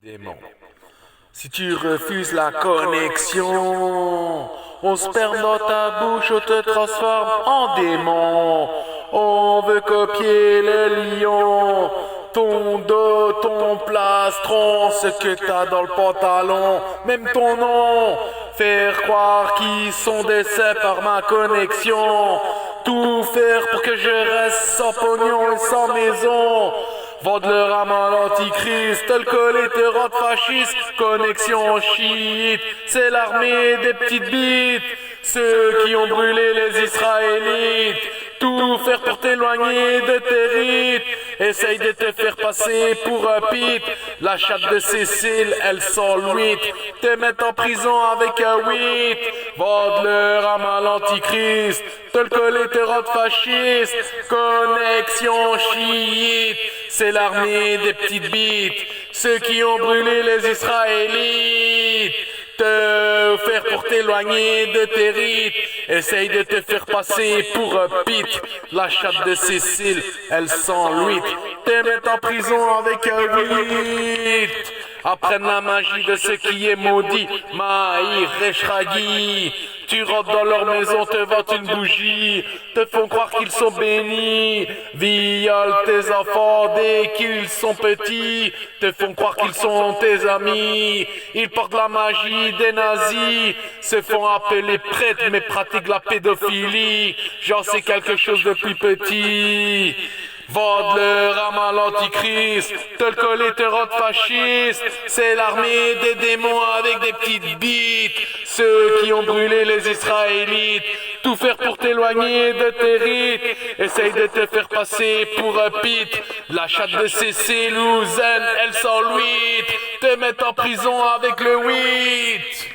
Démon. Si tu refuses la connexion, on sperme dans ta bouche, on te transforme en démon. On veut copier le lion, ton dos, ton plastron, ce que t'as dans le pantalon, même ton nom. Faire croire qu'ils sont décès par ma connexion. Tout faire pour que je reste sans pognon et sans maison. Vendre le rame à l'antichrist, te le coller, te rendre fasciste. Connexion chiite, c'est l'armée des petites bites. Ceux qui ont brûlé les Israélites. Tout faire pour t'éloigner de tes rites. Essaye de te faire passer pour un pit. La chatte de Cécile, elle sent l'huître. Te mettre en prison avec un 8. Vendre le rame à l'antichrist. Te le coller, te rendre fasciste. Connexion chiite, c'est l'armée des petites bites. Ceux qui ont brûlé les Israélites. Te faire pour t'éloigner de tes rites. Essaye de te faire passer pour un pit. La chatte de Cécile, elle sent l'huître. Te mettre en prison avec un 8. Apprenne la magie de ce qui est maudit. Maïr, Reshragi. Tu rentres dans leur maison, te vantent une bougie. Te font croire qu'ils sont bénis. Violent tes enfants dès qu'ils sont petits. Te font croire qu'ils sont tes amis. Ils portent la magie des nazis. Se font appeler prêtres mais pratiquent la pédophilie. J'en sais quelque chose de plus petit. Vendre le rame à l'antichrist, te le coller, te rendre fasciste. C'est l'armée des démons avec des petites bites. Ceux qui ont brûlé les Israélites. Tout faire pour t'éloigner de tes rites. Essaye de te faire passer pour un pit. La chatte de Cécile ou Zen, elle sent l'huître. Te mettre en prison avec le 8.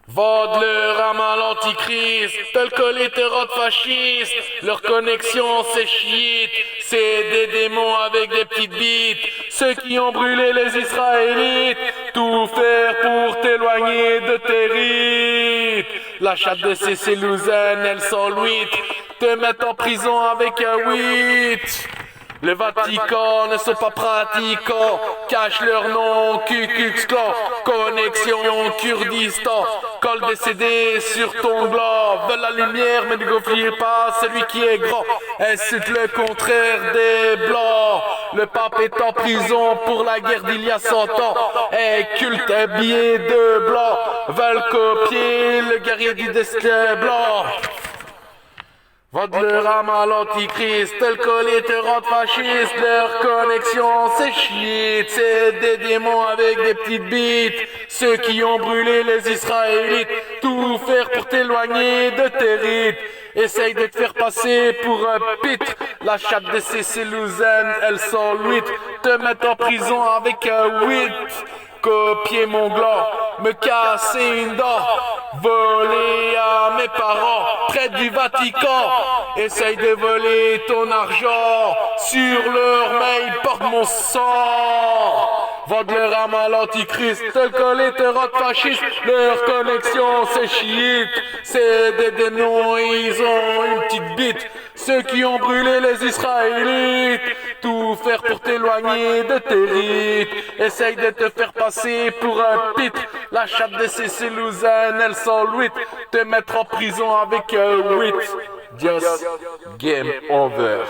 Vendre le rame à l'antichrist, te le coller, te rendre fasciste. Leur connexion c'est chiite, c'est des démons avec des petites bites. Ceux qui ont brûlé les Israélites, tout faire pour t'éloigner de tes rites. La chatte de Cécile Louzen, elle sent l'huître, te mettre en prison avec un 8. Le Vatican ne sont pas pratiquants, cachent leur nom, Ku Klux Klan, connexion Kurdistan, colle des CD sur ton blanc, veulent la lumière mais ne gonflez pas celui qui est grand, insulte le contraire des blancs, le pape est en prison pour la guerre d'il y a 100 ans, un culte habillé de blanc, veulent copier le guerrier du destin blanc. Vendre le rame à l'antichrist, te le coller, te rendre fasciste. Leur connexion c'est chiite, c'est des démons avec des petites bites. Ceux qui ont brûlé les Israélites, tout faire pour t'éloigner de tes rites. Essaye de te faire passer pour un pitre. La chatte de Cécile Louzen, elle sent l'huître. Te mettre en prison avec un 8. Copier mon gland, me casser une dent, voler à mes parents près du Vatican. Essaye de voler ton argent, sur leur mail porte mon sang. Vendre le rame à l'antichrist, te le coller, te rendre fasciste. Leur connexion c'est chiite, c'est des démons, ils ont une petite bite. Ceux qui ont brûlé les Israélites, tout faire pour t'éloigner de tes rites. Essaye de te faire passer pour un pitre. La chatte de Cécile Louzen, elle sent l'huître. Te mettre en prison avec un 8. Just game over.